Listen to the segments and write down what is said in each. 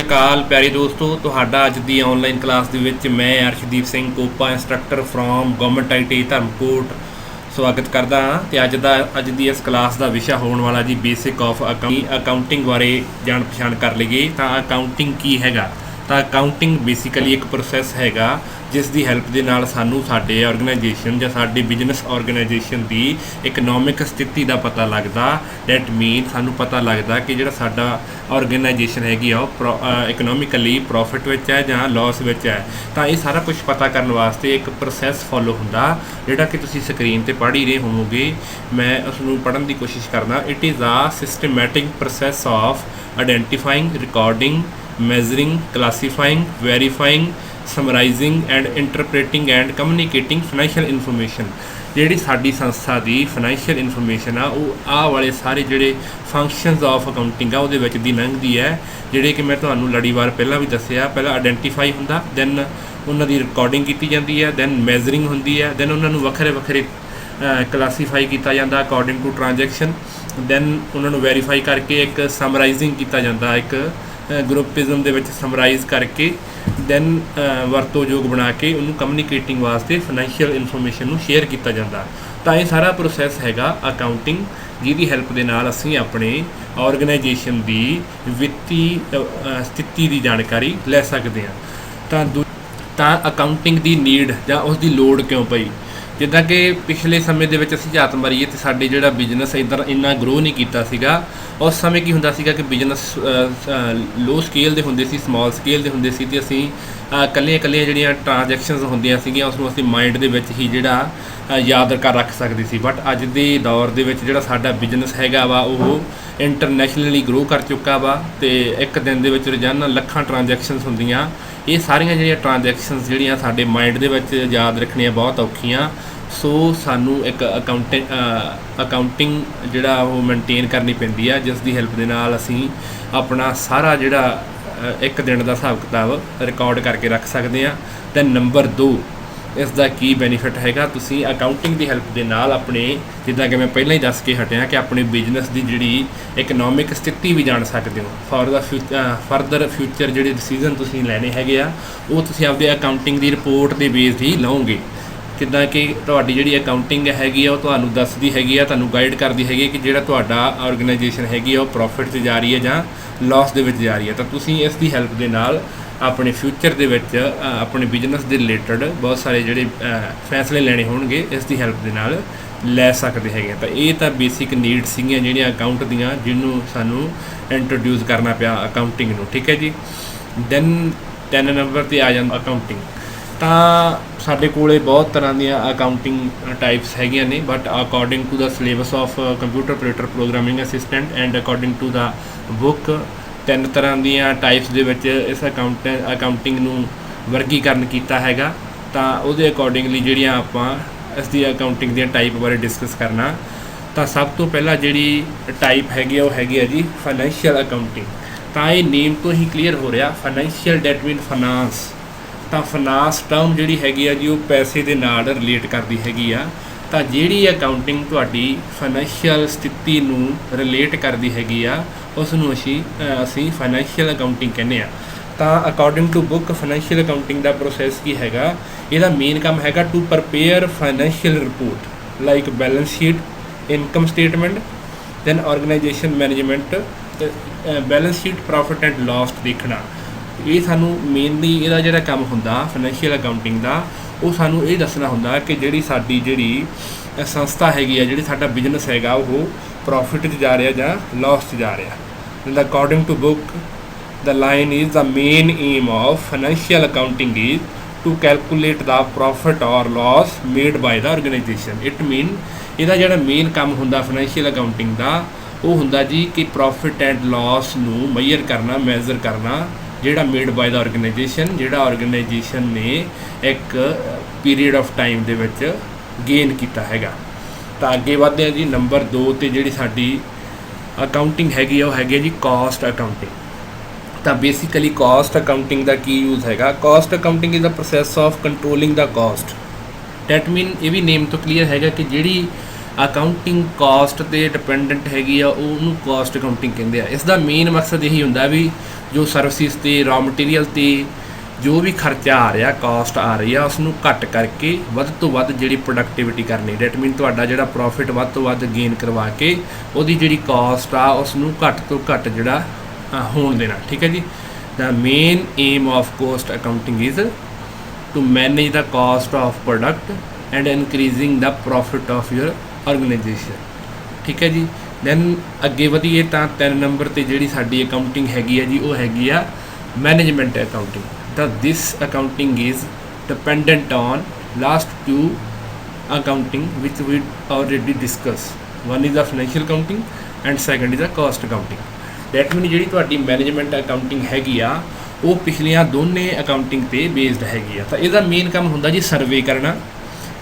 ਅਕਾਲ ਪਿਆਰੇ ਦੋਸਤੋ, ਤੁਹਾਡਾ ਅੱਜ ਦੀ ਆਨਲਾਈਨ ਕਲਾਸ ਦੇ ਵਿੱਚ ਮੈਂ Arshdeep Singh ਕੋਪਾ instructor from government IT Dharamkot ਸਵਾਗਤ ਕਰਦਾ ਹਾਂ। ਤੇ ਅੱਜ ਦੀ ਇਸ ਕਲਾਸ ਦਾ ਵਿਸ਼ਾ ਹੋਣ ਵਾਲਾ ਜੀ ਬੇਸਿਕ ਆਫ ਅਕਾਊਂਟਿੰਗ ਬਾਰੇ ਜਾਣ ਪਛਾਣ ਕਰ ਲਈਏ। ਤਾਂ ਅਕਾਊਂਟਿੰਗ ਕੀ ਹੈਗਾ? ਤਾਂ ਅਕਾਊਂਟਿੰਗ ਬੇਸਿਕਲੀ ਇੱਕ ਪ੍ਰੋਸੈਸ ਹੈਗਾ ਜਿਸ ਦੀ ਹੈਲਪ ਦੇ ਨਾਲ ਸਾਨੂੰ ਸਾਡੇ ਆਰਗੇਨਾਈਜੇਸ਼ਨ ਜਾਂ ਸਾਡੇ ਬਿਜ਼ਨਸ ਆਰਗੇਨਾਈਜੇਸ਼ਨ ਦੀ ਇਕਨੋਮਿਕ ਸਥਿਤੀ ਦਾ ਪਤਾ ਲੱਗਦਾ। ਡੈਟ ਮੀਨ ਸਾਨੂੰ ਪਤਾ ਲੱਗਦਾ ਕਿ ਜਿਹੜਾ ਸਾਡਾ ਆਰਗੇਨਾਈਜੇਸ਼ਨ ਹੈਗੀ ਆ ਉਹ ਇਕਨੋਮਿਕਲੀ ਪ੍ਰੋਫਿਟ ਵਿੱਚ ਹੈ ਜਾਂ ਲਾਸ ਵਿੱਚ ਹੈ। ਤਾਂ ਇਹ ਸਾਰਾ ਕੁਝ ਪਤਾ ਕਰਨ ਵਾਸਤੇ ਇੱਕ ਪ੍ਰੋਸੈਸ ਫੋਲੋ ਹੁੰਦਾ ਜਿਹੜਾ ਕਿ ਤੁਸੀਂ ਸਕਰੀਨ 'ਤੇ ਪੜ੍ਹ ਹੀ ਰਹੇ ਹੋਵੋਗੇ। ਮੈਂ ਉਸ ਨੂੰ ਪੜ੍ਹਨ ਦੀ ਕੋਸ਼ਿਸ਼ ਕਰਦਾ। It is a systematic process of identifying, recording, measuring, classifying, verifying, summarizing and interpreting and communicating financial information। ਜਿਹੜੀ ਸਾਡੀ ਸੰਸਥਾ ਦੀ ਫਾਈਨੈਂਸ਼ੀਅਲ ਇਨਫੋਰਮੇਸ਼ਨ ਆ ਉਹ ਆਹ ਵਾਲੇ ਸਾਰੇ ਜਿਹੜੇ ਫੰਕਸ਼ਨਸ ਆਫ ਅਕਾਊਂਟਿੰਗ ਆ ਉਹਦੇ ਵਿੱਚ ਦੀ ਲੰਘਦੀ ਹੈ, ਜਿਹੜੇ ਕਿ ਮੈਂ ਤੁਹਾਨੂੰ ਲੜੀਵਾਰ ਪਹਿਲਾਂ ਵੀ ਦੱਸਿਆ। ਪਹਿਲਾਂ ਆਈਡੈਂਟੀਫਾਈ ਹੁੰਦਾ, ਦੈਨ ਉਹਨਾਂ ਦੀ ਰਿਕਾਰਡਿੰਗ ਕੀਤੀ ਜਾਂਦੀ ਹੈ, ਦੈਨ ਮੈਜ਼ਰਿੰਗ ਹੁੰਦੀ ਹੈ, ਦੈਨ ਉਹਨਾਂ ਨੂੰ ਵੱਖਰੇ ਵੱਖਰੇ ਕਲਾਸੀਫਾਈ ਕੀਤਾ ਜਾਂਦਾ ਅਕੋਰਡਿੰਗ ਟੂ ਟ੍ਰਾਂਜੈਕਸ਼ਨ, ਦੈਨ ਉਹਨਾਂ ਨੂੰ ਵੈਰੀਫਾਈ ਕਰਕੇ ਇੱਕ ਸਮਰਾਈਜ਼ਿੰਗ ਕੀਤਾ ਜਾਂਦਾ, ਇੱਕ ਗਰੁੱਪਿਜ਼ਮ ਦੇ ਵਿੱਚ ਸਮਰਾਈਜ਼ ਕਰਕੇ ਦੈਨ ਵਰਤੋਂਯੋਗ ਬਣਾ ਕੇ ਉਹਨੂੰ ਕਮਿਊਨੀਕੇਟਿੰਗ ਵਾਸਤੇ ਫਾਈਨੈਂਸ਼ੀਅਲ ਇਨਫੋਰਮੇਸ਼ਨ ਨੂੰ ਸ਼ੇਅਰ ਕੀਤਾ ਜਾਂਦਾ। ਤਾਂ ਇਹ ਸਾਰਾ ਪ੍ਰੋਸੈਸ ਹੈਗਾ ਅਕਾਊਂਟਿੰਗ, ਜਿਹਦੀ ਹੈਲਪ ਦੇ ਨਾਲ ਅਸੀਂ ਆਪਣੇ ਆਰਗੇਨਾਈਜੇਸ਼ਨ ਦੀ ਵਿੱਤੀ ਸਥਿਤੀ ਦੀ ਜਾਣਕਾਰੀ ਲੈ ਸਕਦੇ ਹਾਂ। ਤਾਂ ਅਕਾਊਂਟਿੰਗ ਦੀ ਨੀਡ ਜਾਂ ਉਸ ਦੀ ਲੋੜ ਕਿਉਂ ਪਈ? ਜਿੱਦਾਂ ਕਿ ਪਿਛਲੇ ਸਮੇਂ ਦੇ ਵਿੱਚ ਅਸੀਂ ਝਾਤ ਮਾਰੀਏ ਅਤੇ ਸਾਡੇ ਜਿਹੜਾ ਬਿਜ਼ਨਸ ਇੱਧਰ ਇੰਨਾ ਗਰੋ ਨਹੀਂ ਕੀਤਾ ਸੀਗਾ। ਉਸ ਸਮੇਂ ਕੀ ਹੁੰਦਾ ਸੀਗਾ ਕਿ ਬਿਜ਼ਨਸ ਲੋ ਸਕੇਲ ਦੇ ਹੁੰਦੇ ਸੀ, ਸਮਾਲ ਸਕੇਲ ਦੇ ਹੁੰਦੇ ਸੀ, ਅਤੇ ਅਸੀਂ ਇਕੱਲੀਆਂ ਜਿਹੜੀਆਂ ਟ੍ਰਾਂਜੈਕਸ਼ਨਸ ਹੁੰਦੀਆਂ ਸੀਗੀਆਂ ਉਸ ਨੂੰ ਅਸੀਂ ਮਾਈਂਡ ਦੇ ਵਿੱਚ ਹੀ ਜਿਹੜਾ ਯਾਦ ਕਰ ਰੱਖ ਸਕਦੇ ਸੀ। ਬਟ ਅੱਜ ਦੇ ਦੌਰ ਦੇ ਵਿੱਚ ਜਿਹੜਾ ਸਾਡਾ ਬਿਜ਼ਨਸ ਹੈਗਾ ਵਾ ਉਹ ਇੰਟਰਨੈਸ਼ਨਲੀ ਗਰੋ ਕਰ ਚੁੱਕਾ ਵਾ, ਅਤੇ ਇੱਕ ਦਿਨ ਦੇ ਵਿੱਚ ਰੋਜ਼ਾਨਾ ਲੱਖਾਂ ਟ੍ਰਾਂਜੈਕਸ਼ਨਸ ਹੁੰਦੀਆਂ। ਇਹ ਸਾਰੀਆਂ ਜਿਹੜੀਆਂ ਟ੍ਰਾਂਜੈਕਸ਼ਨਸ ਜਿਹੜੀਆਂ ਸਾਡੇ ਮਾਈਂਡ ਦੇ ਵਿੱਚ ਯਾਦ ਰੱਖਣੀਆਂ ਬਹੁਤ ਔਖੀਆਂ। ਸੋ ਸਾਨੂੰ ਇੱਕ ਅਕਾਊਂਟਿੰਗ ਜਿਹੜਾ ਉਹ ਮੇਨਟੇਨ ਕਰਨੀ ਪੈਂਦੀ ਆ, ਜਿਸ ਦੀ ਹੈਲਪ ਦੇ ਨਾਲ ਅਸੀਂ ਆਪਣਾ ਸਾਰਾ ਜਿਹੜਾ ਇੱਕ ਦਿਨ ਦਾ ਹਿਸਾਬ ਕਿਤਾਬ ਰਿਕਾਰਡ ਕਰਕੇ ਰੱਖ ਸਕਦੇ ਹਾਂ। ਅਤੇ ਨੰਬਰ 2, ਇਸ ਦਾ ਕੀ ਬੈਨੀਫਿਟ ਹੈਗਾ? ਤੁਸੀਂ ਅਕਾਊਂਟਿੰਗ ਦੀ ਹੈਲਪ ਦੇ ਨਾਲ ਆਪਣੇ, ਜਿੱਦਾਂ ਕਿ ਮੈਂ ਪਹਿਲਾਂ ਹੀ ਦੱਸ ਕੇ ਹਟਿਆ, ਕਿ ਆਪਣੇ ਬਿਜ਼ਨਸ ਦੀ ਜਿਹੜੀ ਇਕਨੋਮਿਕ ਸਥਿਤੀ ਵੀ ਜਾਣ ਸਕਦੇ ਹੋ। ਫਰਦਰ ਫਿਊਚਰ ਜਿਹੜੇ ਡਿਸੀਜ਼ਨ ਤੁਸੀਂ ਲੈਣੇ ਹੈਗੇ ਆ ਉਹ ਤੁਸੀਂ ਆਪਦੇ ਅਕਾਊਂਟਿੰਗ ਦੀ ਰਿਪੋਰਟ ਦੇ ਬੇਸ ਹੀ ਲਓਗੇ। ਜਿੱਦਾਂ ਕਿ ਤੁਹਾਡੀ ਜਿਹੜੀ ਅਕਾਊਂਟਿੰਗ ਹੈਗੀ ਆ ਉਹ ਤੁਹਾਨੂੰ ਦੱਸਦੀ ਹੈਗੀ ਆ, ਤੁਹਾਨੂੰ ਗਾਈਡ ਕਰਦੀ ਹੈਗੀ ਕਿ ਜਿਹੜਾ ਤੁਹਾਡਾ ਆਰਗੇਨਾਈਜੇਸ਼ਨ ਹੈਗੀ ਆ ਉਹ ਪ੍ਰੋਫਿਟ 'ਚ ਜਾ ਰਹੀ ਹੈ ਜਾਂ ਲਾਸ ਦੇ ਵਿੱਚ ਜਾ ਰਹੀ ਹੈ। ਤਾਂ ਤੁਸੀਂ ਇਸ ਦੀ ਹੈਲਪ ਦੇ ਨਾਲ ਆਪਣੇ ਫਿਊਚਰ ਦੇ ਵਿੱਚ ਆਪਣੇ ਬਿਜ਼ਨਸ ਦੇ ਰਿਲੇਟਡ ਬਹੁਤ ਸਾਰੇ ਜਿਹੜੇ ਫੈਸਲੇ ਲੈਣੇ ਹੋਣਗੇ ਇਸ ਦੀ ਹੈਲਪ ਦੇ ਨਾਲ ਲੈ ਸਕਦੇ ਹੈਗੇ। ਤਾਂ ਇਹ ਤਾਂ ਬੇਸਿਕ ਨੀਡ ਸੀਗੀਆਂ ਜਿਹੜੀਆਂ ਅਕਾਊਂਟ ਦੀਆਂ, ਜਿਹਨੂੰ ਸਾਨੂੰ ਇੰਟਰੋਡਿਊਸ ਕਰਨਾ ਪਿਆ ਅਕਾਊਂਟਿੰਗ ਨੂੰ। ਠੀਕ ਹੈ ਜੀ। ਦੈਨ 3 ਨੰਬਰ 'ਤੇ ਆ ਜਾਂਦਾ ਅਕਾਊਂਟਿੰਗ। ਤਾਂ ਸਾਡੇ ਕੋਲ ਬਹੁਤ ਤਰ੍ਹਾਂ ਦੀਆਂ ਅਕਾਊਂਟਿੰਗ ਟਾਈਪਸ ਹੈਗੀਆਂ ਨੇ, but according to the syllabus of computer operator programming assistant and according to the book 3 ਤਰ੍ਹਾਂ ਦੀਆਂ ਟਾਈਪਸ ਦੇ ਵਿੱਚ ਇਸ ਅਕਾਊਂਟਿੰਗ ਨੂੰ ਵਰਗੀਕਰਨ ਕੀਤਾ ਹੈਗਾ। ਤਾਂ ਉਹਦੇ ਅਕੋਰਡਿੰਗਲੀ ਜਿਹੜੀਆਂ ਆਪਾਂ ਇਸ ਦੀ ਅਕਾਊਂਟਿੰਗ ਦੀਆਂ ਟਾਈਪ ਬਾਰੇ ਡਿਸਕਸ ਕਰਨਾ। ਤਾਂ ਸਭ ਤੋਂ ਪਹਿਲਾਂ ਜਿਹੜੀ ਟਾਈਪ ਹੈਗੀ ਉਹ ਹੈਗੀ ਹੈ ਜੀ ਫਾਈਨੈਂਸ਼ੀਅਲ ਅਕਾਊਂਟਿੰਗ। ਤਾਂ ਇਹ ਨੇਮ ਤੋਂ ਹੀ ਕਲੀਅਰ ਹੋ ਰਿਹਾ, ਫਾਈਨੈਂਸ਼ੀਅਲ ਡੈਟ ਮੀਨ ਫਾਈਨਾਂਸ। ਤਾਂ ਫਾਈਨਾਂਸ ਟਰਮ ਜਿਹੜੀ ਹੈਗੀ ਆ ਜੀ ਉਹ ਪੈਸੇ ਦੇ ਨਾਲ ਰਿਲੇਟ ਕਰਦੀ ਹੈਗੀ ਆ। ਤਾਂ ਜਿਹੜੀ ਅਕਾਊਂਟਿੰਗ ਤੁਹਾਡੀ ਫਾਈਨੈਂਸ਼ੀਅਲ ਸਥਿਤੀ ਨੂੰ ਰਿਲੇਟ ਕਰਦੀ ਹੈਗੀ ਆ ਉਸ ਨੂੰ ਅਸੀਂ ਫਾਈਨੈਂਸ਼ੀਅਲ ਅਕਾਊਂਟਿੰਗ ਕਹਿੰਦੇ ਆ। ਤਾਂ according to book financial accounting ਦਾ ਪ੍ਰੋਸੈਸ ਕੀ ਹੈਗਾ? ਇਹਦਾ ਮੇਨ ਕੰਮ ਹੈਗਾ to prepare financial report like balance sheet, income statement, then organization management, balance sheet, profit and loss ਦੇਖਣਾ। ਇਹ ਸਾਨੂੰ ਮੇਨਲੀ ਇਹਦਾ ਜਿਹੜਾ ਕੰਮ ਹੁੰਦਾ ਫਾਈਨੈਂਸ਼ੀਅਲ ਅਕਾਊਂਟਿੰਗ ਦਾ, ਉਹ ਸਾਨੂੰ ਇਹ ਦੱਸਣਾ ਹੁੰਦਾ ਕਿ ਜਿਹੜੀ ਸਾਡੀ ਸੰਸਥਾ ਹੈਗੀ ਆ, ਜਿਹੜੀ ਸਾਡਾ ਬਿਜ਼ਨਸ ਹੈਗਾ ਉਹ ਪ੍ਰੋਫਿਟ 'ਚ ਜਾ ਰਿਹਾ ਜਾਂ ਲਾਸ 'ਚ ਜਾ ਰਿਹਾ। And according to book the line is the main aim of financial accounting is to calculate the profit or loss made by the organization। it mean ਇਹਦਾ ਜਿਹੜਾ ਮੇਨ ਕੰਮ ਹੁੰਦਾ ਫਾਈਨੈਂਸ਼ੀਅਲ ਅਕਾਊਂਟਿੰਗ ਦਾ ਉਹ ਹੁੰਦਾ ਜੀ ਕਿ ਪ੍ਰੋਫਿਟ ਐਂਡ ਲਾਸ ਨੂੰ measure ਕਰਨਾ, ਮੈਜ਼ਰ ਕਰਨਾ, ਜਿਹੜਾ ਮੇਡ ਬਾਏ ਦਾ ਆਰਗੇਨਾਈਜੇਸ਼ਨ, ਜਿਹੜਾ ਆਰਗੇਨਾਈਜੇਸ਼ਨ ਨੇ ਇੱਕ ਪੀਰੀਅਡ ਆਫ ਟਾਈਮ ਦੇ ਵਿੱਚ ਗੇਨ ਕੀਤਾ ਹੈਗਾ। ਤਾਂ ਅੱਗੇ ਵਧਦੇ ਹਾਂ ਜੀ। ਨੰਬਰ 2 'ਤੇ ਜਿਹੜੀ ਸਾਡੀ ਅਕਾਊਂਟਿੰਗ ਹੈਗੀ ਆ ਉਹ ਹੈਗੀ ਜੀ ਕਾਸਟ ਅਕਾਊਂਟਿੰਗ। ਤਾਂ ਬੇਸਿਕਲੀ ਕਾਸਟ ਅਕਾਊਂਟਿੰਗ ਦਾ ਕੀ ਯੂਜ਼ ਹੈਗਾ? Cost accounting is the process of controlling the cost. That mean ਇਹ ਵੀ ਨੇਮ ਤੋਂ ਕਲੀਅਰ ਹੈਗਾ ਕਿ ਜਿਹੜੀ ਅਕਾਊਂਟਿੰਗ ਕਾਸਟ 'ਤੇ ਡਿਪੈਂਡੈਂਟ ਹੈਗੀ ਆ, ਉਹਨੂੰ ਕਾਸਟ ਅਕਾਊਂਟਿੰਗ ਕਹਿੰਦੇ ਆ। ਇਸ ਦਾ ਮੇਨ ਮਕਸਦ ਇਹੀ ਹੁੰਦਾ ਵੀ ਜੋ ਸਰਵਿਸਿਜ਼ 'ਤੇ ਰॉ ਮਟੀਰੀਅਲ 'ਤੇ ਜੋ ਵੀ ਖਰਚਾ ਆ ਰਿਹਾ, ਕਾਸਟ ਆ ਰਹੀ ਆ, ਉਸ ਨੂੰ ਘੱਟ ਕਰਕੇ ਵੱਧ ਤੋਂ ਵੱਧ ਜਿਹੜੀ ਪ੍ਰੋਡਕਟਿਵਿਟੀ ਕਰਨੀ। ਡੈਟ ਮੀਨ ਤੁਹਾਡਾ ਜਿਹੜਾ ਪ੍ਰੋਫਿਟ ਵੱਧ ਤੋਂ ਵੱਧ ਗੇਨ ਕਰਵਾ ਕੇ ਉਹਦੀ ਜਿਹੜੀ ਕਾਸਟ ਆ ਉਸ ਨੂੰ ਘੱਟ ਤੋਂ ਘੱਟ ਜਿਹੜਾ ਹੋਣ ਦੇਣਾ। ਠੀਕ ਹੈ ਜੀ। The main aim of cost accounting is to manage the cost of product and increasing the profit of your organisation. ਠੀਕ ਹੈ ਜੀ। ਦੈਨ ਅੱਗੇ ਵਧੀਏ ਤਾਂ 3 ਨੰਬਰ 'ਤੇ ਜਿਹੜੀ ਸਾਡੀ ਅਕਾਊਂਟਿੰਗ ਹੈਗੀ ਆ ਜੀ, ਉਹ ਹੈਗੀ ਆ ਮੈਨੇਜਮੈਂਟ ਅਕਾਊਂਟਿੰਗ। ਤਾਂ this accounting is dependent on last two accounting which we already discussed. One is the financial accounting and second is the cost accounting. That means ਜਿਹੜੀ ਤੁਹਾਡੀ ਮੈਨੇਜਮੈਂਟ ਅਕਾਊਂਟਿੰਗ ਹੈਗੀ ਆ ਉਹ ਪਿਛਲੀਆਂ ਦੋਨੇ ਅਕਾਊਂਟਿੰਗ 'ਤੇ ਬੇਸਡ ਹੈਗੀ ਆ। ਤਾਂ ਇਹਦਾ ਮੇਨ ਕੰਮ ਹੁੰਦਾ ਜੀ ਸਰਵੇ ਕਰਨਾ,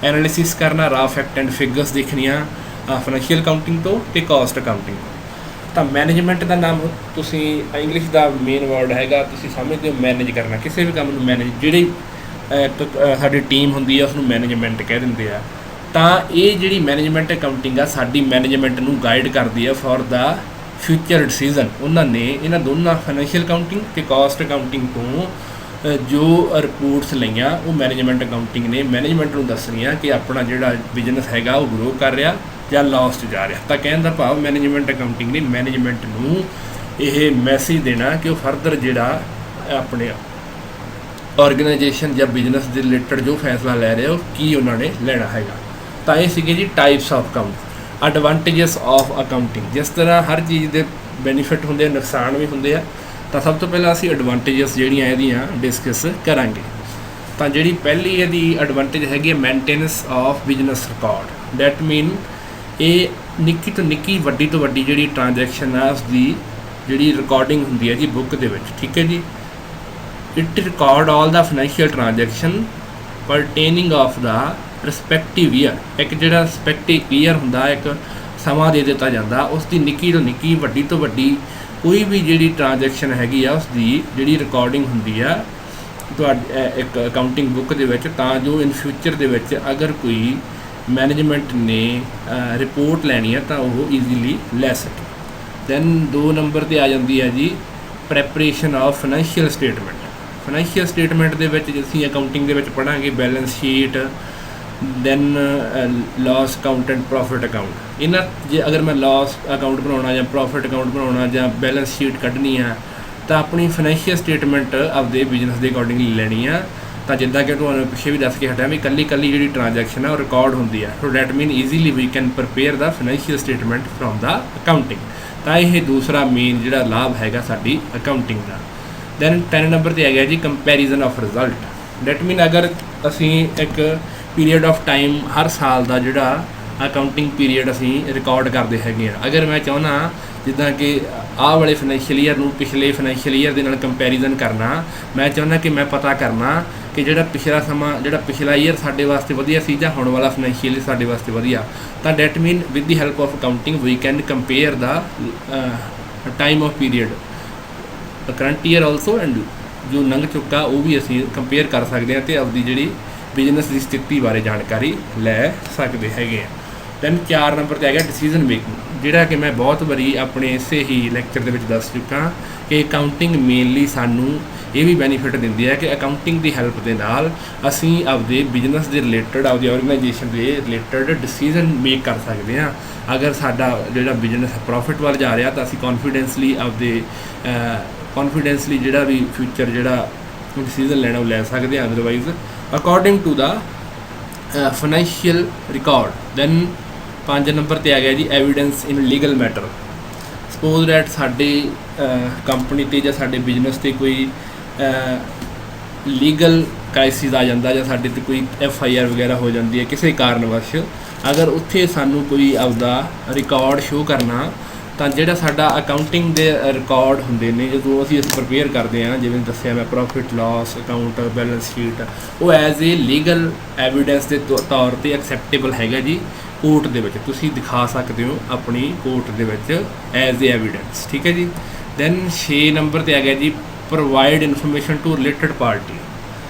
ਐਨਾਲਿਸਿਸ ਕਰਨਾ, ਰਾ ਫੈਕਟ ਐਂਡ ਫਿਗਰਸ ਦੇਖਣੀਆਂ ਫਾਈਨੈਂਸ਼ੀਅਲ ਅਕਾਊਂਟਿੰਗ ਤੋਂ ਅਤੇ ਕਾਸਟ ਅਕਾਊਂਟਿੰਗ ਤੋਂ। ਤਾਂ ਮੈਨੇਜਮੈਂਟ ਦਾ ਨਾਮ ਤੁਸੀਂ ਇੰਗਲਿਸ਼ ਦਾ ਮੇਨ ਵਰਡ ਹੈਗਾ, ਤੁਸੀਂ ਸਮਝਦੇ ਹੋ ਮੈਨੇਜ ਕਰਨਾ, ਕਿਸੇ ਵੀ ਕੰਮ ਨੂੰ ਮੈਨੇਜ, ਜਿਹੜੀ ਸਾਡੀ ਟੀਮ ਹੁੰਦੀ ਆ ਉਸਨੂੰ ਮੈਨੇਜਮੈਂਟ ਕਹਿ ਦਿੰਦੇ ਆ। ਤਾਂ ਇਹ ਜਿਹੜੀ ਮੈਨੇਜਮੈਂਟ ਅਕਾਊਂਟਿੰਗ ਆ ਸਾਡੀ ਮੈਨੇਜਮੈਂਟ ਨੂੰ ਗਾਈਡ ਕਰਦੀ ਆ ਫॉर ਦਾ ਫਿਊਚਰ ਡਿਸੀਜ਼ਨ। ਉਹਨਾਂ ਨੇ ਇਹਨਾਂ ਦੋਨਾਂ ਫਾਈਨੈਂਸ਼ੀਅਲ ਅਕਾਊਂਟਿੰਗ ਅਤੇ ਕਾਸਟ ਅਕਾਊਂਟਿੰਗ ਤੋਂ ਜੋ ਰਿਪੋਰਟਸ ਲਈਆਂ ਉਹ ਮੈਨੇਜਮੈਂਟ ਅਕਾਊਂਟਿੰਗ ਨੇ ਮੈਨੇਜਮੈਂਟ ਨੂੰ ਦੱਸਣੀਆਂ ਕਿ ਆਪਣਾ ਜਿਹੜਾ ਬਿਜ਼ਨਸ ਹੈਗਾ ਉਹ ਗਰੋ ਕਰ ਰਿਹਾ ਜਾਂ ਲਾਸ 'ਚ ਜਾ ਰਿਹਾ। ਤਾਂ ਕਹਿਣ ਦਾ ਭਾਵ ਮੈਨੇਜਮੈਂਟ ਅਕਾਊਂਟਿੰਗ ਨੇ ਮੈਨੇਜਮੈਂਟ ਨੂੰ ਇਹ ਮੈਸੇਜ ਦੇਣਾ ਕਿ ਉਹ ਫਰਦਰ ਜਿਹੜਾ ਆਪਣੇ ਆਰਗੇਨਾਈਜੇਸ਼ਨ ਜਾਂ ਬਿਜ਼ਨਸ ਦੇ ਰਿਲੇਟਡ ਜੋ ਫੈਸਲਾ ਲੈ ਰਹੇ ਉਹ ਕੀ ਉਹਨਾਂ ਨੇ ਲੈਣਾ ਹੈਗਾ। ਤਾਂ ਇਹ ਸੀਗੇ ਜੀ types of account. Advantages of accounting, ਜਿਸ ਤਰ੍ਹਾਂ ਹਰ ਚੀਜ਼ ਦੇ ਬੈਨੀਫਿਟ ਹੁੰਦੇ ਆ, ਨੁਕਸਾਨ ਵੀ ਹੁੰਦੇ ਆ। ਤਾਂ ਸਭ ਤੋਂ ਪਹਿਲਾਂ ਅਸੀਂ ਐਡਵਾਂਟੇਜਸ ਜਿਹੜੀਆਂ ਇਹਦੀਆਂ ਡਿਸਕਸ ਕਰਾਂਗੇ। ਤਾਂ ਜਿਹੜੀ ਪਹਿਲੀ ਇਹਦੀ ਐਡਵਾਂਟੇਜ ਹੈਗੀ ਹੈ maintenance of business record. That mean ਇਹ ਨਿੱਕੀ ਤੋਂ ਨਿੱਕੀ, ਵੱਡੀ ਤੋਂ ਵੱਡੀ ਜਿਹੜੀ ਟ੍ਰਾਂਜੈਕਸ਼ਨ ਆ ਉਸਦੀ ਜਿਹੜੀ ਰਿਕਾਰਡਿੰਗ ਹੁੰਦੀ ਹੈ ਜੀ ਬੁੱਕ ਦੇ ਵਿੱਚ। ਠੀਕ ਹੈ ਜੀ। It record all the financial transaction pertaining of the respective year. ਇੱਕ ਜਿਹੜਾ ਰਿਸਪੈਕਟਿਵ ਈਅਰ ਹੁੰਦਾ, ਇੱਕ ਸਮਾਂ ਦੇ ਦਿੱਤਾ ਜਾਂਦਾ, ਉਸ ਦੀ ਨਿੱਕੀ ਤੋਂ ਨਿੱਕੀ, ਵੱਡੀ ਤੋਂ ਵੱਡੀ ਕੋਈ ਵੀ ਜਿਹੜੀ ਟ੍ਰਾਂਜੈਕਸ਼ਨ ਹੈਗੀ ਆ ਉਸ ਦੀ ਜਿਹੜੀ ਰਿਕਾਰਡਿੰਗ ਹੁੰਦੀ ਆ ਤੁਹਾਡੀ ਇੱਕ ਅਕਾਊਂਟਿੰਗ ਬੁੱਕ ਦੇ ਵਿੱਚ, ਤਾਂ ਜੋ ਇਨ ਫਿਊਚਰ ਦੇ ਵਿੱਚ ਅਗਰ ਕੋਈ ਮੈਨੇਜਮੈਂਟ ਨੇ ਰਿਪੋਰਟ ਲੈਣੀ ਹੈ ਤਾਂ ਉਹ ਈਜ਼ੀਲੀ ਲੈ ਸਕੇ। ਦੈਨ 2 ਨੰਬਰ 'ਤੇ ਆ ਜਾਂਦੀ ਹੈ ਜੀ preparation of financial statement. Financial statement ਦੇ ਵਿੱਚ ਅਸੀਂ ਅਕਾਊਂਟਿੰਗ ਦੇ ਵਿੱਚ ਪੜ੍ਹਾਂਗੇ balance sheet, then loss account and profit account. ਇਹਨਾਂ ਜੇ ਅਗਰ ਮੈਂ ਲਾਸ ਅਕਾਊਂਟ ਬਣਾਉਣਾ ਜਾਂ ਪ੍ਰੋਫਿਟ ਅਕਾਊਂਟ ਬਣਾਉਣਾ ਜਾਂ ਬੈਲੈਂਸ ਸ਼ੀਟ ਕੱਢਣੀ ਆ ਤਾਂ ਆਪਣੀ ਫਾਈਨੈਂਸ਼ੀਅਲ ਸਟੇਟਮੈਂਟ ਆਪਦੇ ਬਿਜ਼ਨਸ ਦੇ ਅਕੋਰਡਿੰਗਲੀ ਲੈਣੀ ਆ। ਤਾਂ ਜਿੱਦਾਂ ਕਿ ਤੁਹਾਨੂੰ ਪਿੱਛੇ ਵੀ ਦੱਸ ਕੇ ਹਟਿਆ ਵੀ ਇਕੱਲੀ ਜਿਹੜੀ ਟ੍ਰਾਂਜੈਕਸ਼ਨ ਆ ਉਹ ਰਿਕਾਰਡ ਹੁੰਦੀ ਆ। So that mean easily we can prepare the financial statement from the accounting. ਤਾਂ ਇਹ ਦੂਸਰਾ ਮੇਨ ਜਿਹੜਾ ਲਾਭ ਹੈਗਾ ਸਾਡੀ ਅਕਾਊਂਟਿੰਗ ਦਾ। ਦੈਨ 10 ਨੰਬਰ 'ਤੇ ਆ ਗਿਆ ਜੀ ਕੰਪੈਰੀਜ਼ਨ ਆਫ ਰਿਜ਼ਲਟ। ਡੈਟ ਮੀਨ ਅਗਰ ਅਸੀਂ ਇੱਕ ਪੀਰੀਅਡ ਆਫ ਟਾਈਮ ਹਰ ਸਾਲ ਦਾ ਜਿਹੜਾ ਅਕਾਊਂਟਿੰਗ ਪੀਰੀਅਡ ਅਸੀਂ ਰਿਕਾਰਡ ਕਰਦੇ ਹੈਗੇ ਆ, ਅਗਰ ਮੈਂ ਚਾਹੁੰਦਾ ਜਿੱਦਾਂ ਕਿ ਆਹ ਵਾਲੇ ਫਾਈਨੈਂਸ਼ੀਅਲ ਈਅਰ ਨੂੰ ਪਿਛਲੇ ਫਾਈਨੈਂਸ਼ੀਅਲ ਈਅਰ ਦੇ ਨਾਲ ਕੰਪੈਰੀਜ਼ਨ ਕਰਨਾ, ਮੈਂ ਚਾਹੁੰਦਾ ਕਿ ਮੈਂ ਪਤਾ ਕਰਨਾ ਕਿ ਜਿਹੜਾ ਪਿਛਲਾ ਸਮਾਂ, ਜਿਹੜਾ ਪਿਛਲਾ ਈਅਰ ਸਾਡੇ ਵਾਸਤੇ ਵਧੀਆ ਸੀ ਜਾਂ ਹੁਣ ਵਾਲਾ ਫਾਈਨੈਂਸ਼ੀਅਲ ਈਅਰ ਸਾਡੇ ਵਾਸਤੇ ਵਧੀਆ। ਤਾਂ that mean with the help of accounting we can compare the time of period current year also and ਜੋ ਲੰਘ ਚੁੱਕਾ ਉਹ ਵੀ ਅਸੀਂ ਕੰਪੇਅਰ ਕਰ ਸਕਦੇ ਹਾਂ ਅਤੇ ਆਪਦੀ ਜਿਹੜੀ ਬਿਜ਼ਨਸ ਦੀ ਸਥਿਤੀ ਬਾਰੇ ਜਾਣਕਾਰੀ ਲੈ ਸਕਦੇ ਹੈਗੇ ਆ। ਦੈਨ 4 ਨੰਬਰ 'ਤੇ ਆ ਗਿਆ ਡਿਸੀਜ਼ਨ ਮੇਕਿੰਗ, ਜਿਹੜਾ ਕਿ ਮੈਂ ਬਹੁਤ ਵਾਰੀ ਆਪਣੇ ਇਸੇ ਹੀ ਲੈਕਚਰ ਦੇ ਵਿੱਚ ਦੱਸ ਚੁੱਕਾ ਕਿ ਅਕਾਊਂਟਿੰਗ ਮੇਨਲੀ ਸਾਨੂੰ ਇਹ ਵੀ ਬੈਨੀਫਿਟ ਦਿੰਦੀ ਹੈ ਕਿ ਅਕਾਊਂਟਿੰਗ ਦੀ ਹੈਲਪ ਦੇ ਨਾਲ ਅਸੀਂ ਆਪਦੇ ਬਿਜ਼ਨਸ ਦੇ ਰਿਲੇਟਡ, ਆਪਦੀ ਆਰਗੇਨਾਈਜੇਸ਼ਨ ਦੇ ਰਿਲੇਟਡ ਡਿਸੀਜ਼ਨ ਮੇਕ ਕਰ ਸਕਦੇ ਹਾਂ। ਅਗਰ ਸਾਡਾ ਜਿਹੜਾ ਬਿਜ਼ਨਸ ਪ੍ਰੋਫਿਟ ਵੱਲ ਜਾ ਰਿਹਾ ਤਾਂ ਅਸੀਂ ਕੌਨਫੀਡੈਂਸਲੀ ਜਿਹੜਾ ਵੀ ਫਿਊਚਰ ਜਿਹੜਾ ਡਿਸੀਜ਼ਨ ਲੈਣਾ ਉਹ ਲੈ ਸਕਦੇ ਹਾਂ। Otherwise according to the financial record. Then 5 number 'ਤੇ ਆ ਗਿਆ ਜੀ evidence in legal matter. Suppose that ਸਾਡੇ ਕੰਪਨੀ 'ਤੇ ਜਾਂ ਸਾਡੇ ਬਿਜ਼ਨਸ 'ਤੇ ਕੋਈ ਲੀਗਲ ਕ੍ਰਾਈਸਿਸ ਆ ਜਾਂਦਾ ਜਾਂ ਸਾਡੇ 'ਤੇ ਕੋਈ FIR ਵਗੈਰਾ ਹੋ ਜਾਂਦੀ ਹੈ ਕਿਸੇ ਕਾਰਨਵਸ਼, ਅਗਰ ਉੱਥੇ ਸਾਨੂੰ ਕੋਈ ਆਪਦਾ ਰਿਕਾਰਡ ਸ਼ੋਅ ਕਰਨਾ ਤਾਂ ਜਿਹੜਾ ਸਾਡਾ ਅਕਾਊਂਟਿੰਗ ਦੇ ਰਿਕਾਰਡ ਹੁੰਦੇ ਨੇ ਜਦੋਂ ਅਸੀਂ ਪ੍ਰਪੇਅਰ ਕਰਦੇ ਹਾਂ, ਜਿਵੇਂ ਦੱਸਿਆ ਮੈਂ profit loss account, balance sheet, ਉਹ ਐਜ਼ ਏ ਲੀਗਲ ਐਵੀਡੈਂਸ ਦੇ ਤੌਰ 'ਤੇ ਐਕਸੈਪਟੇਬਲ ਹੈਗਾ ਜੀ ਕੋਰਟ ਦੇ ਵਿੱਚ। ਤੁਸੀਂ ਦਿਖਾ ਸਕਦੇ ਹੋ ਆਪਣੀ ਕੋਰਟ ਦੇ ਵਿੱਚ ਐਜ਼ ਏ ਐਵੀਡੈਂਸ। ਠੀਕ ਹੈ ਜੀ। ਦੈਨ 6 ਨੰਬਰ 'ਤੇ ਆ ਗਿਆ ਜੀ provide information to related party.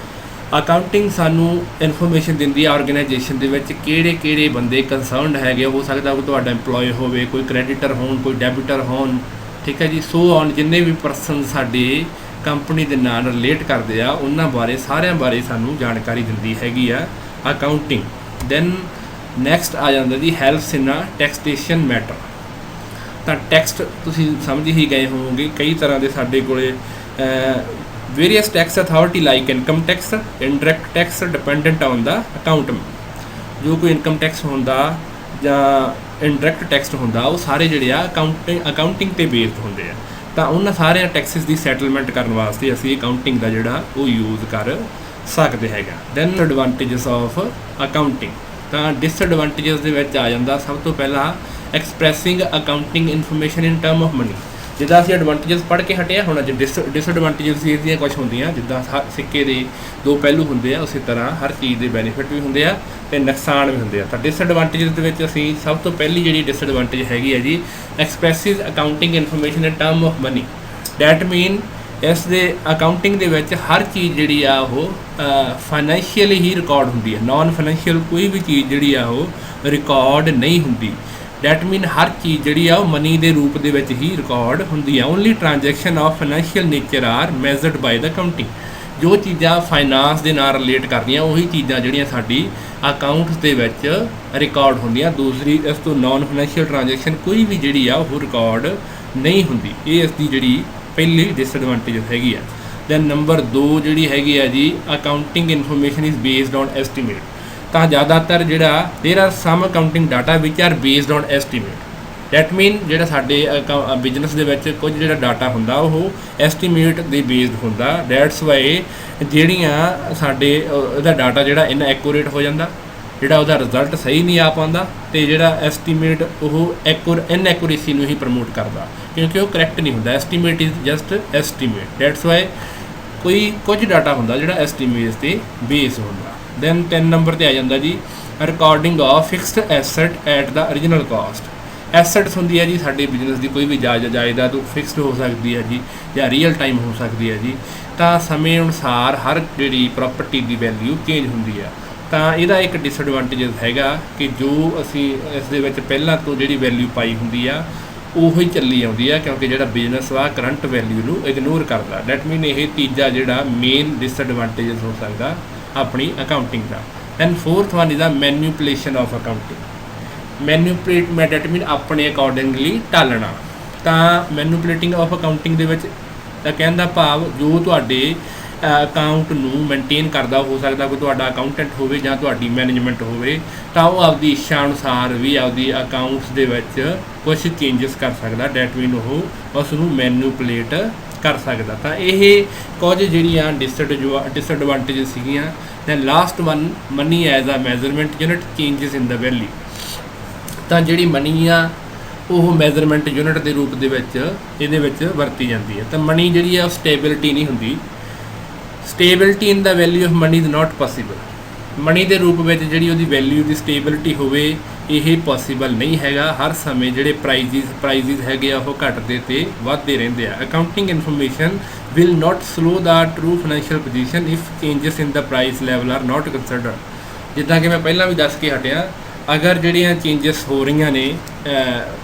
Accounting ਸਾਨੂੰ ਇਨਫੋਰਮੇਸ਼ਨ ਦਿੰਦੀ ਆ ਆਰਗੇਨਾਈਜੇਸ਼ਨ ਦੇ ਵਿੱਚ ਕਿਹੜੇ ਬੰਦੇ ਕੰਸਰਨਡ ਹੈਗੇ। ਹੋ ਸਕਦਾ ਕੋਈ ਤੁਹਾਡਾ EMPLOYE ਹੋਵੇ, ਕੋਈ ਕ੍ਰੈਡੀਟਰ ਹੋਣ, ਕੋਈ ਡੈਬਿਟਰ ਹੋਣ, ਠੀਕ ਹੈ ਜੀ। ਸੋ ਔਨ ਜਿੰਨੇ ਵੀ ਪਰਸਨ ਸਾਡੇ ਕੰਪਨੀ ਦੇ ਨਾਲ ਰਿਲੇਟ ਕਰਦੇ ਆ ਉਹਨਾਂ ਬਾਰੇ ਸਾਰਿਆਂ ਬਾਰੇ ਸਾਨੂੰ ਜਾਣਕਾਰੀ ਦਿੰਦੀ ਹੈਗੀ ਆ ਅਕਾਊਂਟਿੰਗ। ਦੈਨ ਨੈਕਸਟ ਆ ਜਾਂਦਾ ਜੀ ਹੈਲਪਸ ਇਨ ਟੈਕਸੇਸ਼ਨ ਮੈਟਰ। ਤਾਂ ਟੈਕਸਟ ਤੁਸੀਂ ਸਮਝ ਹੀ ਗਏ ਹੋਵੋਗੇ, ਕਈ ਤਰ੍ਹਾਂ ਦੇ ਸਾਡੇ ਕੋਲੇ various tax authority like income tax, indirect tax dependent on the account. ਜੋ ਕੋਈ ਇਨਕਮ ਟੈਕਸ ਹੁੰਦਾ ਜਾਂ ਇਨਡਾਇਰੈਕਟ ਟੈਕਸ ਹੁੰਦਾ ਉਹ ਸਾਰੇ ਜਿਹੜੇ ਆ ਅਕਾਊਂਟਿੰਗ 'ਤੇ ਬੇਸਡ ਹੁੰਦੇ ਆ। ਤਾਂ ਉਹਨਾਂ ਸਾਰਿਆਂ ਟੈਕਸਿਸ ਦੀ ਸੈਟਲਮੈਂਟ ਕਰਨ ਵਾਸਤੇ ਅਸੀਂ ਅਕਾਊਂਟਿੰਗ ਦਾ ਜਿਹੜਾ ਉਹ ਯੂਜ਼ ਕਰ ਸਕਦੇ ਹੈਗਾ। Then advantages of accounting. ਤਾਂ ਡਿਸਐਡਵਾਂਟੇਜਸ ਦੇ ਵਿੱਚ ਆ ਜਾਂਦਾ ਸਭ ਤੋਂ ਪਹਿਲਾਂ expressing accounting information in term of money. ਜਿੱਦਾਂ ਅਸੀਂ ਐਡਵਾਂਟੇਜਸ ਪੜ੍ਹ ਕੇ ਹਟਿਆ ਹੁਣ ਅੱਜ ਡਿਸਐਡਵਾਂਟੇਜਸ ਦੀਆਂ ਕੁਛ ਹੁੰਦੀਆਂ, ਜਿੱਦਾਂ ਸਿੱਕੇ ਦੇ ਦੋ ਪਹਿਲੂ ਹੁੰਦੇ ਆ ਉਸੇ ਤਰ੍ਹਾਂ ਹਰ ਚੀਜ਼ ਦੇ ਬੈਨੀਫਿਟ ਵੀ ਹੁੰਦੇ ਆ ਅਤੇ ਨੁਕਸਾਨ ਵੀ ਹੁੰਦੇ ਆ। ਤਾਂ ਡਿਸਐਡਵਾਂਟੇਜਸ ਦੇ ਵਿੱਚ ਅਸੀਂ ਸਭ ਤੋਂ ਪਹਿਲੀ ਜਿਹੜੀ ਡਿਸਐਡਵਾਂਟੇਜ ਹੈਗੀ ਹੈ ਜੀ expressive accounting information in term of money. That mean ਇਸ ਦੇ ਅਕਾਊਂਟਿੰਗ ਦੇ ਵਿੱਚ ਹਰ ਚੀਜ਼ ਜਿਹੜੀ ਆ ਉਹ ਫਾਈਨੈਂਸ਼ੀਅਲੀ ਹੀ ਰਿਕਾਰਡ ਹੁੰਦੀ ਹੈ। ਨਾਨ ਫਾਈਨੈਂਸ਼ੀਅਲ ਕੋਈ ਵੀ ਚੀਜ਼ ਜਿਹੜੀ ਆ ਉਹ ਰਿਕਾਰਡ ਨਹੀਂ ਹੁੰਦੀ। ਡੈਟ ਮੀਨ ਹਰ ਚੀਜ਼ ਜਿਹੜੀ ਆ ਉਹ ਮਨੀ ਦੇ ਰੂਪ ਦੇ ਵਿੱਚ ਹੀ ਰਿਕਾਰਡ ਹੁੰਦੀ ਆ। Only transaction of financial nature are measured by the accounting. ਜੋ ਚੀਜ਼ਾਂ ਫਾਈਨਾਂਸ ਦੇ ਨਾਲ ਰਿਲੇਟ ਕਰਦੀਆਂ ਉਹੀ ਚੀਜ਼ਾਂ ਜਿਹੜੀਆਂ ਸਾਡੀ ਅਕਾਊਂਟਸ ਦੇ ਵਿੱਚ ਰਿਕਾਰਡ ਹੁੰਦੀਆਂ। ਦੂਸਰੀ ਇਸ ਤੋਂ ਨਾਨ ਫਾਈਨੈਂਸ਼ੀਅਲ ਟ੍ਰਾਂਜੈਕਸ਼ਨ ਕੋਈ ਵੀ ਜਿਹੜੀ ਆ ਉਹ ਰਿਕਾਰਡ ਨਹੀਂ ਹੁੰਦੀ। ਇਹ ਇਸ ਦੀ ਜਿਹੜੀ ਪਹਿਲੀ ਡਿਸਐਡਵਾਂਟੇਜ ਹੈਗੀ ਆ। ਦੈਨ ਨੰਬਰ 2 ਜਿਹੜੀ ਹੈਗੀ ਆ ਜੀ accounting information is based on estimate. ਤਾਂ ਜ਼ਿਆਦਾਤਰ ਜਿਹੜਾ there are some accounting data ਵਿਚ are based on estimate. That mean ਜਿਹੜਾ ਸਾਡੇ ਬਿਜ਼ਨਸ ਦੇ ਵਿੱਚ ਕੁਝ ਜਿਹੜਾ ਡਾਟਾ ਹੁੰਦਾ ਉਹ ਐਸਟੀਮੇਟ ਦੇ ਬੇਸਡ ਹੁੰਦਾ। ਡੈਟਸ ਵਾਈ ਜਿਹੜੀਆਂ ਸਾਡੇ ਉਹਦਾ ਡਾਟਾ ਜਿਹੜਾ ਇਨਐਕੂਰੇਟ ਹੋ ਜਾਂਦਾ, ਜਿਹੜਾ ਉਹਦਾ ਰਿਜ਼ਲਟ ਸਹੀ ਨਹੀਂ ਆ ਪਾਉਂਦਾ, ਅਤੇ ਜਿਹੜਾ ਐਸਟੀਮੇਟ ਉਹ ਇਨਐਕੂਰੇਸੀ ਨੂੰ ਹੀ ਪ੍ਰਮੋਟ ਕਰਦਾ ਕਿਉਂਕਿ ਉਹ ਕਰੈਕਟ ਨਹੀਂ ਹੁੰਦਾ। Estimate is just estimate. That's why ਕੁਝ ਡਾਟਾ ਹੁੰਦਾ ਜਿਹੜਾ ਐਸਟੀਮੇਟ 'ਤੇ ਬੇਸ ਹੁੰਦਾ। ਦੈਨ 3 ਨੰਬਰ 'ਤੇ ਆ ਜਾਂਦਾ ਜੀ recording of fixed asset at the original cost. Assets ਹੁੰਦੀ ਹੈ ਜੀ ਸਾਡੇ ਬਿਜ਼ਨਸ ਦੀ ਕੋਈ ਵੀ ਜਾਇਦਾਦ ਉਹ ਫਿਕਸਡ ਹੋ ਸਕਦੀ ਹੈ ਜੀ ਜਾਂ ਰੀਅਲ ਟਾਈਮ ਹੋ ਸਕਦੀ ਹੈ ਜੀ। ਤਾਂ ਸਮੇਂ ਅਨੁਸਾਰ ਹਰ ਜਿਹੜੀ ਪ੍ਰਾਪਰਟੀ ਦੀ ਵੈਲਿਊ ਚੇਂਜ ਹੁੰਦੀ ਹੈ। ਤਾਂ ਇਹਦਾ ਇੱਕ ਡਿਸਐਡਵਾਂਟੇਜ ਹੈਗਾ ਕਿ ਜੋ ਅਸੀਂ ਇਸ ਦੇ ਵਿੱਚ ਪਹਿਲਾਂ ਤੋਂ ਜਿਹੜੀ ਵੈਲਿਊ ਪਾਈ ਹੁੰਦੀ ਆ ਉਹੀ ਹੀ ਚੱਲੀ ਆਉਂਦੀ ਆ ਕਿਉਂਕਿ ਜਿਹੜਾ ਬਿਜ਼ਨਸ ਆ ਕਰੰਟ ਵੈਲਿਊ ਨੂੰ ਇਗਨੋਰ ਕਰਦਾ। ਡੈਟ ਮੀਨ ਇਹ ਤੀਜਾ ਜਿਹੜਾ ਮੇਨ ਡਿਸਐਡਵਾਂਟੇਜ ਹੋ ਸਕਦਾ ਆਪਣੀ ਅਕਾਊਂਟਿੰਗ ਦਾ। And 4th one is the manipulation of accounting. Manipulate that mean ਆਪਣੇ ਅਕੋਰਡਿੰਗਲੀ ਢਾਲਣਾ। ਤਾਂ ਮੈਨੂਪੂਲੇਟਿੰਗ ਆਫ ਅਕਾਊਂਟਿੰਗ ਦੇ ਵਿੱਚ ਤਾਂ ਕਹਿਣ ਦਾ ਭਾਵ ਜੋ ਤੁਹਾਡੇ ਅਕਾਊਂਟ ਨੂੰ ਮੇਨਟੇਨ ਕਰਦਾ ਹੋ ਸਕਦਾ ਕੋਈ ਤੁਹਾਡਾ ਅਕਾਊਂਟੈਂਟ ਹੋਵੇ ਜਾਂ ਤੁਹਾਡੀ ਮੈਨੇਜਮੈਂਟ ਹੋਵੇ ਤਾਂ ਉਹ ਆਪਦੀ ਇੱਛਾ ਅਨੁਸਾਰ ਵੀ ਆਪਦੀ ਅਕਾਊਂਟਸ ਦੇ ਵਿੱਚ ਕੁਝ ਚੇਂਜਸ ਕਰ ਸਕਦਾ। ਡੈਟ ਮੀਨ ਉਹ ਉਸ ਨੂੰ ਮੈਨੂਪੂਲੇਟ ਕਰ ਸਕਦਾ। ਤਾਂ ਇਹ ਕੁਝ ਜਿਹੜੀਆਂ ਡਿਸਐਡਵਾਂਟੇਜਸ ਸੀਗੀਆਂ। Then last one money as a measurement unit changes in the value. ਤਾਂ ਜਿਹੜੀ ਮਨੀ ਆ ਉਹ ਮੈਜ਼ਰਮੈਂਟ ਯੂਨਿਟ ਦੇ ਰੂਪ ਦੇ ਵਿੱਚ ਇਹਦੇ ਵਿੱਚ ਵਰਤੀ ਜਾਂਦੀ ਹੈ। ਤਾਂ ਮਨੀ ਜਿਹੜੀ ਆ ਉਹ ਸਟੇਬਿਲਿਟੀ ਨਹੀਂ ਹੁੰਦੀ। Stability in the value of money is not possible. Money ਦੇ ਰੂਪ ਵਿੱਚ ਜਿਹੜੀ ਉਹਦੀ ਵੈਲਿਊ ਦੀ ਸਟੇਬਿਲਿਟੀ ਹੋਵੇ ਇਹ ਪੋਸੀਬਲ ਨਹੀਂ ਹੈਗਾ। ਹਰ ਸਮੇਂ ਜਿਹੜੇ ਪ੍ਰਾਈਜ਼ਿਸ ਹੈਗੇ ਆ ਉਹ ਘਟਦੇ ਅਤੇ ਵੱਧਦੇ ਰਹਿੰਦੇ ਆ। Accounting information will not slow the true financial position if changes in the price level are not considered. ਜਿੱਦਾਂ ਕਿ ਮੈਂ ਪਹਿਲਾਂ ਵੀ ਦੱਸ ਕੇ ਹਟਿਆ, ਅਗਰ ਜਿਹੜੀਆਂ ਚੇਂਜਸ ਹੋ ਰਹੀਆਂ ਨੇ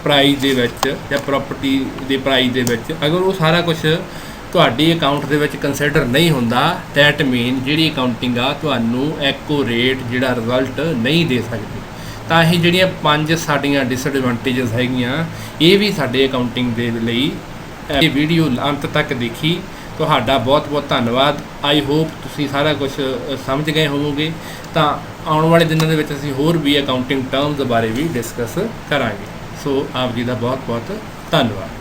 ਪ੍ਰਾਈਸ ਦੇ ਵਿੱਚ ਜਾਂ ਪ੍ਰਾਪਰਟੀ ਦੇ ਪ੍ਰਾਈਸ ਦੇ ਵਿੱਚ ਅਗਰ ਉਹ ਸਾਰਾ ਕੁਛ ਤੁਹਾਡੇ ਅਕਾਊਂਟ ਦੇ ਵਿੱਚ ਕੰਸੀਡਰ ਨਹੀਂ ਹੁੰਦਾ ਦੈਟ ਮੀਨ ਜਿਹੜੀ ਅਕਾਊਂਟਿੰਗ ਆ ਤੁਹਾਨੂੰ ਐਕੂਰੇਟ ਜਿਹੜਾ ਰਿਜ਼ਲਟ ਨਹੀਂ ਦੇ ਸਕਦੀ। ਤਾਂ ਇਹ ਜਿਹੜੀਆਂ 5 ਸਾਡੀਆਂ ਡਿਸਐਡਵਾਂਟੇਜਸ ਹੈਗੀਆਂ ਇਹ ਵੀ ਸਾਡੇ ਅਕਾਊਂਟਿੰਗ ਦੇ ਲਈ। ਇਹ ਵੀਡੀਓ ਅੰਤ ਤੱਕ ਦੇਖੀ, ਤੁਹਾਡਾ ਬਹੁਤ ਬਹੁਤ ਧੰਨਵਾਦ। ਆਈ ਹੋਪ ਤੁਸੀਂ ਸਾਰਾ ਕੁਝ ਸਮਝ ਗਏ ਹੋਵੋਗੇ। ਤਾਂ ਆਉਣ ਵਾਲੇ ਦਿਨਾਂ ਦੇ ਵਿੱਚ ਅਸੀਂ ਹੋਰ ਵੀ ਅਕਾਊਂਟਿੰਗ ਟਰਮਸ ਬਾਰੇ ਵੀ ਡਿਸਕਸ ਕਰਾਂਗੇ। ਸੋ ਆਪ ਜੀ ਦਾ ਬਹੁਤ ਬਹੁਤ ਧੰਨਵਾਦ।